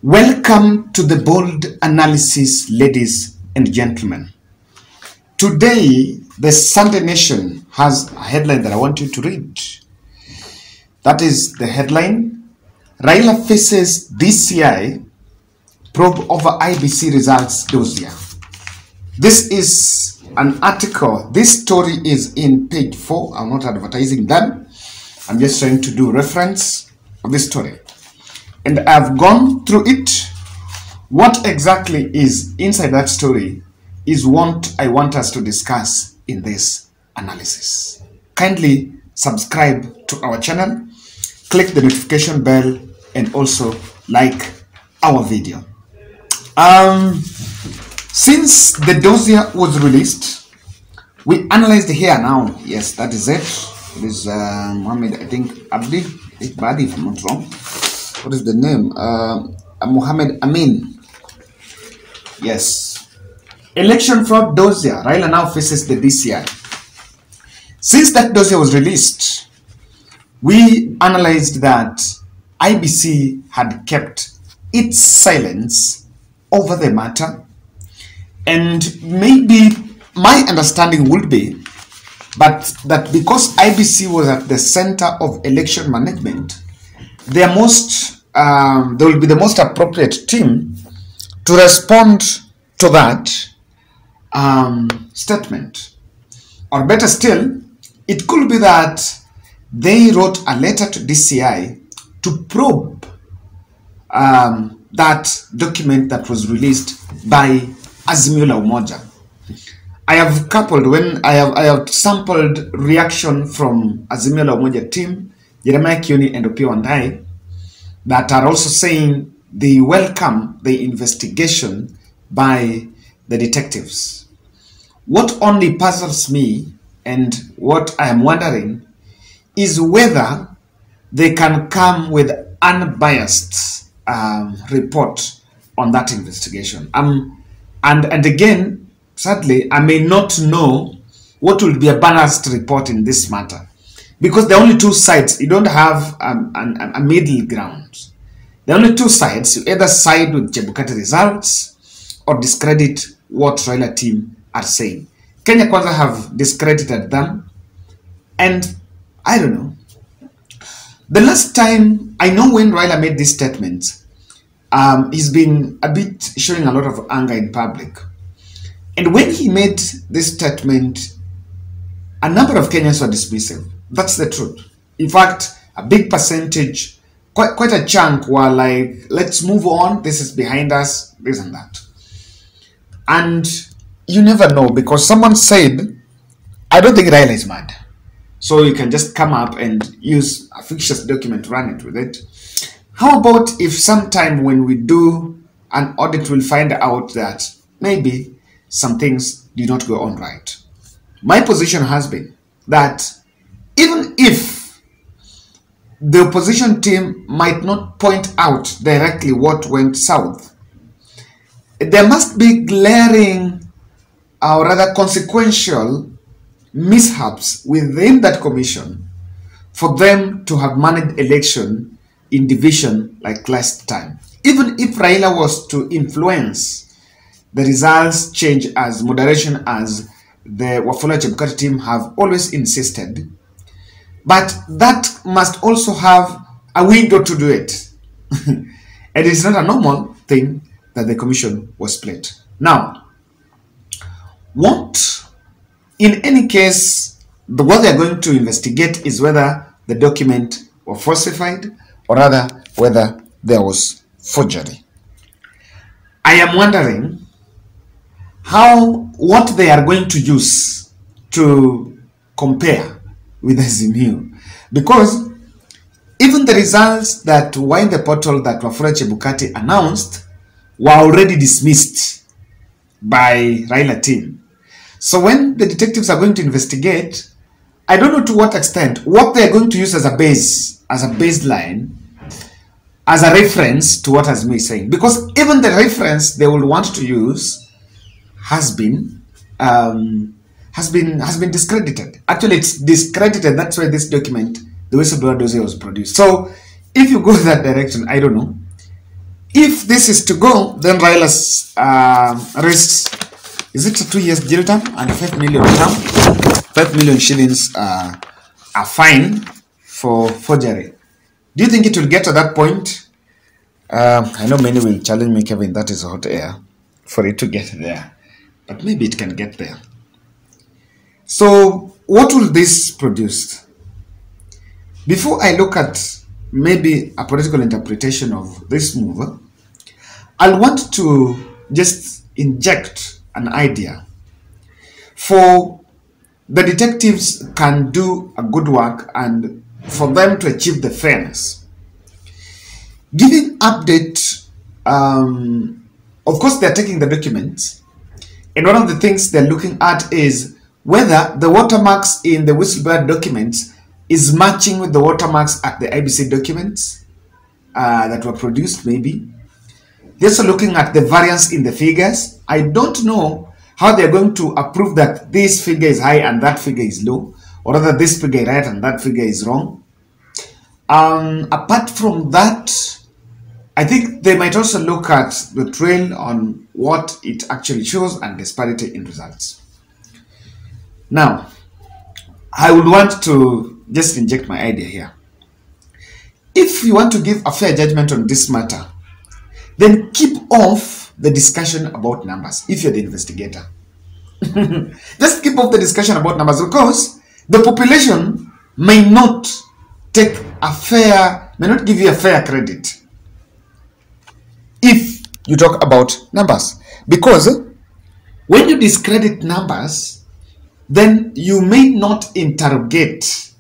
Welcome to the bold analysis, ladies and gentlemen. Today, the Sunday Nation has a headline that I want you to read. That is the headline: Raila faces DCI probe over IBC results dossier. This is an article. This story is in page 4. I'm not advertising them. I'm just trying to do reference of this story. And I've gone through it. What exactly is inside that story is what I want us to discuss in this analysis. Kindly subscribe to our channel, click the notification bell, and also like our video. Since the dossier was released, we analyzed here now. Yes, that is it. It is Mohammed, I think, Abdi, Badi, if I'm not wrong. What is the name? Mohammed Amin. Yes. Election fraud dossier. Raila now faces the DCI. Since that dossier was released, we analyzed that IBC had kept its silence over the matter. And maybe my understanding would be that because IBC was at the center of election management, they will be the most appropriate team to respond to that statement. Or better still, it could be that they wrote a letter to DCI to probe that document that was released by Azimio la Umoja. I have sampled reaction from Azimio la Umoja team, Jeremiah Kioni and Opiyo Wandayi, that are also saying they welcome the investigation by the detectives. What only puzzles me and what I am wondering is whether they can come with unbiased report on that investigation. And again, sadly, I may not know what will be a balanced report in this matter, because there are only two sides. You don't have a middle ground. There are only two sides. You either side with Chebukati results or discredit what Raila team are saying. Kenya Kwanza have discredited them, and I don't know. The last time, I know when Raila made this statement, he's been a bit showing a lot of anger in public. And when he made this statement, a number of Kenyans were dismissive. That's the truth. In fact, a big percentage, quite a chunk, were like, let's move on, this is behind us, this and that. And you never know, because someone said, I don't think Raila is mad. So you can just come up and use a fictitious document, run it with it. How about if sometime when we do an audit, we'll find out that maybe some things did not go on right? My position has been that even if the opposition team might not point out directly what went south, there must be glaring or rather consequential mishaps within that commission for them to have managed election in division like last time. Even if Raila was to influence the results change as moderation as the Wafula Chebukati team have always insisted, but that must also have a window to do it. And it's not a normal thing that the commission was split. Now, in any case, what they're going to investigate is whether the document was falsified or rather whether there was forgery. I am wondering what they are going to use to compare with Azimio, because even the results that were in the portal that Wafula Chebukati announced were already dismissed by Raila team. So when the detectives are going to investigate, I don't know to what extent, what they are going to use as a base, as a baseline, as a reference to what Azimio is saying. Because even the reference they will want to use has been discredited. Actually, it's discredited. That's why this document, the Whistleblower dossier, was produced. So if you go that direction, I don't know. If this is to go, then Raila's risks, is it a 2 years jail term and a 5 million term? 5 million shillings are fine for forgery. Do you think it will get to that point? I know many will challenge me, Kevin, that is hot air for it to get there. But maybe it can get there. So what will this produce? Before I look at maybe a political interpretation of this move, I'll want to just inject an idea. For the detectives can do a good work and for them to achieve the fairness. Giving update, of course they're taking the documents, and one of the things they're looking at is whether the watermarks in the whistleblower documents is matching with the watermarks at the IBC documents that were produced, maybe. They're also looking at the variance in the figures. I don't know how they're going to approve that this figure is high and that figure is low, or whether this figure is right and that figure is wrong. Apart from that, I think they might also look at the trail on what it actually shows and disparity in results. Now, I would want to just inject my idea here. If you want to give a fair judgment on this matter, then keep off the discussion about numbers if you're the investigator. Just keep off the discussion about numbers, because the population may not give you a fair credit if you talk about numbers. Because when you discredit numbers, then you may not interrogate,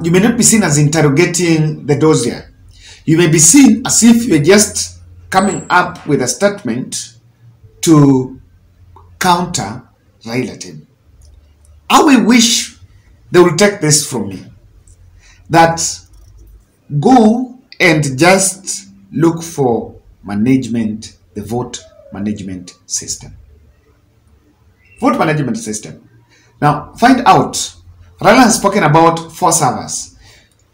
you may not be seen as interrogating the dossier. You may be seen as if you're just coming up with a statement to counter relative. I will wish they will take this from me, that go and just look for management, the vote management system. Vote management system. Now, find out. Raila has spoken about 4 servers.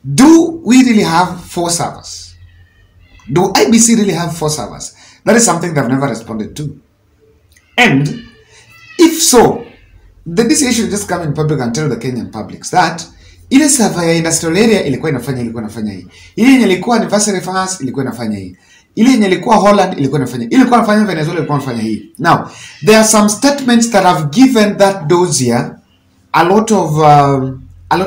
Do we really have 4 servers? Do IBC really have 4 servers? That is something they've never responded to. And if so, the DCI should just come in public and tell the Kenyan publics that ile server ya industrial area ilikuwa inafanya hii. Ile yenye ilikuwa anniversary fast ilikuwa inafanya hii. Ile yenye ilikuwa Holland ilikuwa inafanya. Ile ilikuwa inafanya Venezuela ilikuwa inafanya hii. Now, there are some statements that have given that dossier a lot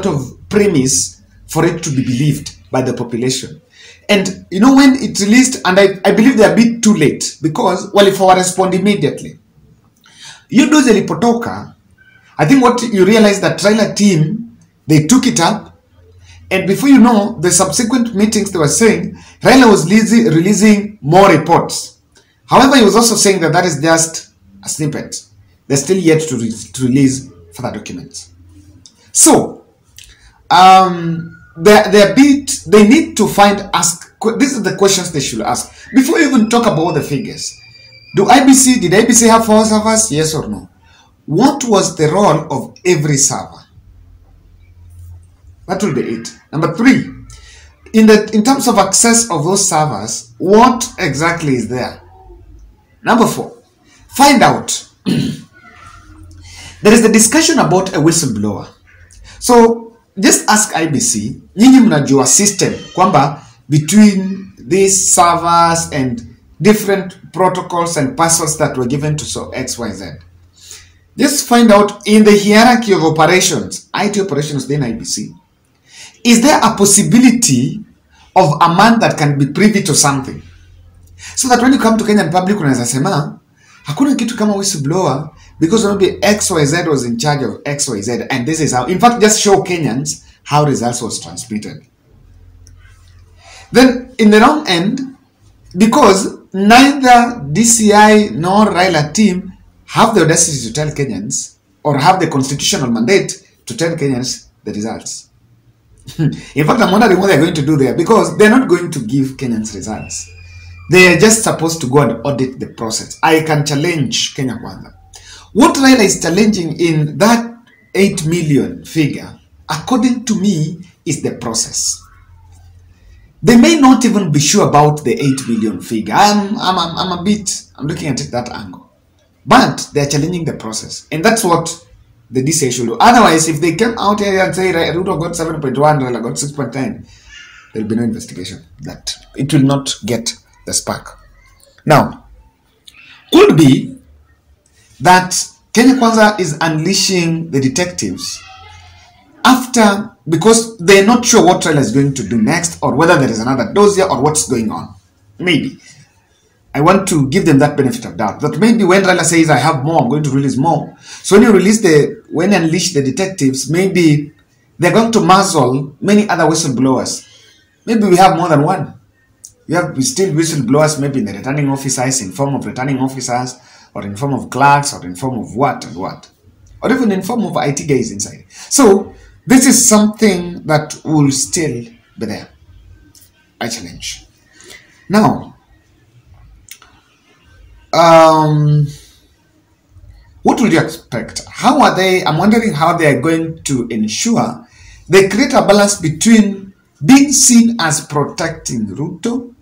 of premise for it to be believed by the population. And you know, when it released, and I believe they're a bit too late, because well, if I respond immediately, you do the lipotoka, I think what you realize that Raila team, they took it up, and before you know, the subsequent meetings they were saying Raila was releasing more reports. However, he was also saying that that is just a snippet. They're still yet to release further documents. So, they need to this is the questions they should ask before you even talk about the figures. Did IBC have 4 servers? Yes or no? What was the role of every server? That will be it. Number 3, in terms of access of those servers, what exactly is there? Number 4, find out. There is the discussion about a whistleblower. So just ask IBC, nyinyi mnajua system kwamba between these servers and different protocols and passwords that were given to XYZ. Just find out in the hierarchy of operations, IT operations within IBC, is there a possibility of a man that can be privy to something? So that when you come to Kenyan public, unaweza sema, hakuna kitu kama whistleblower, because maybe XYZ was in charge of XYZ, and this is how, in fact, just show Kenyans how results was transmitted. Then, in the wrong end, because neither DCI nor Raila team have the audacity to tell Kenyans, or have the constitutional mandate to tell Kenyans the results. In fact, I'm wondering what they're going to do there, because they're not going to give Kenyans results. They are just supposed to go and audit the process. I can challenge Kenya Kwanza. What Raila is challenging in that 8 million figure, according to me, is the process. They may not even be sure about the 8 million figure. I'm looking at it that angle. But they're challenging the process. And that's what the DCI should do. Otherwise, if they came out here and say Ruto got 7.1, Raila got 6.10, there'll be no investigation. That it will not get the spark. Now, could be that Kenya Kwanza is unleashing the detectives because they're not sure what Raila is going to do next, or whether there is another Dossier, or what's going on. Maybe. I want to give them that benefit of doubt. That maybe when Raila says, I have more, I'm going to release more. So when you unleash the detectives, maybe they're going to muzzle many other whistleblowers. Maybe we have more than one. We still whistleblowers, maybe in the returning officers, in form of returning officers, or in form of clerks, or in form of what and what. Or even in form of IT guys inside. So this is something that will still be there. I challenge. Now, what would you expect? I'm wondering how they are going to ensure they create a balance between being seen as protecting Ruto,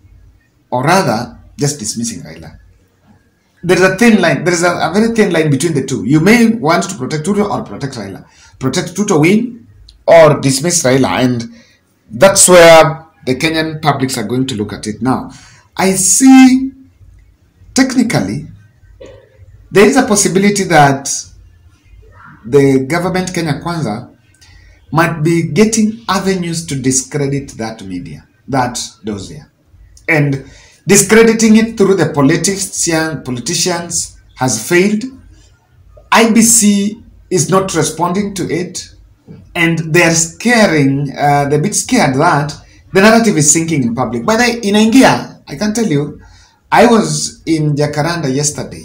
or rather just dismissing Raila. There is a thin line. There is a very thin line between the two. You may want to protect Ruto or protect Raila. Protect Ruto, win, or dismiss Raila. And that's where the Kenyan publics are going to look at it now. I see, technically, there is a possibility that the government, Kenya Kwanza, might be getting avenues to discredit that media, that Dossier. And discrediting it through the politicians has failed. IBC is not responding to it. And they're a bit scared that the narrative is sinking in public. But in India, I can tell you, I was in Jacaranda yesterday.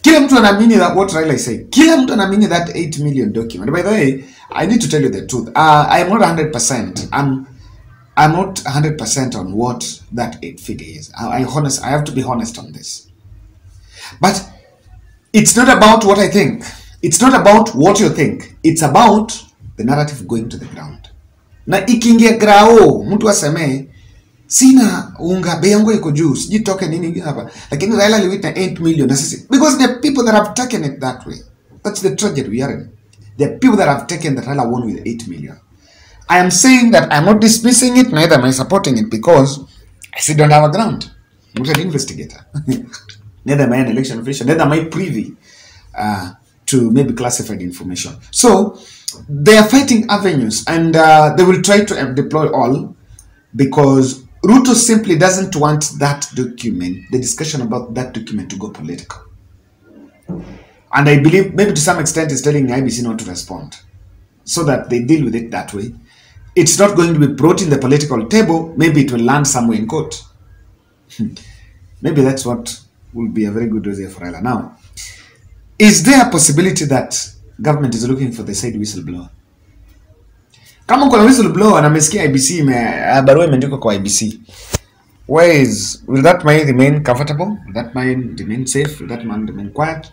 Kila mtu anaamini that what Raila is saying. Kila mtu anaamini that 8 million document. By the way, I need to tell you the truth. I'm not 100%. I'm not 100% on what that 8 figure is. I have to be honest on this. But it's not about what I think. It's not about what you think. It's about the narrative going to the ground. Na ikingia grao, mtu aseme, sina unga, bei yangu iko juu, sijitoke nini hapa. Lakini Raila aliwita 8 million. Because there are people that have taken it that way. That's the tragedy we are in. There are people that have taken that Raila won with 8 million. I am saying that I'm not dismissing it, neither am I supporting it, because I still don't have a ground. I'm not an investigator. Neither am I an election official, neither am I privy to maybe classified information. So they are fighting avenues, and they will try to deploy all, because Ruto simply doesn't want that document, the discussion about that document, to go political. And I believe maybe to some extent is telling IBC not to respond, so that they deal with it that way. It's not going to be brought in the political table. Maybe it will land somewhere in court. Maybe that's what will be a very good Dossier for Raila. Now, is there a possibility that government is looking for the said whistleblower? Kama kuna whistleblower na mesikia IBC barua imeandikwa kwa IBC, will that man remain comfortable? Will that man remain safe? Will that man remain quiet?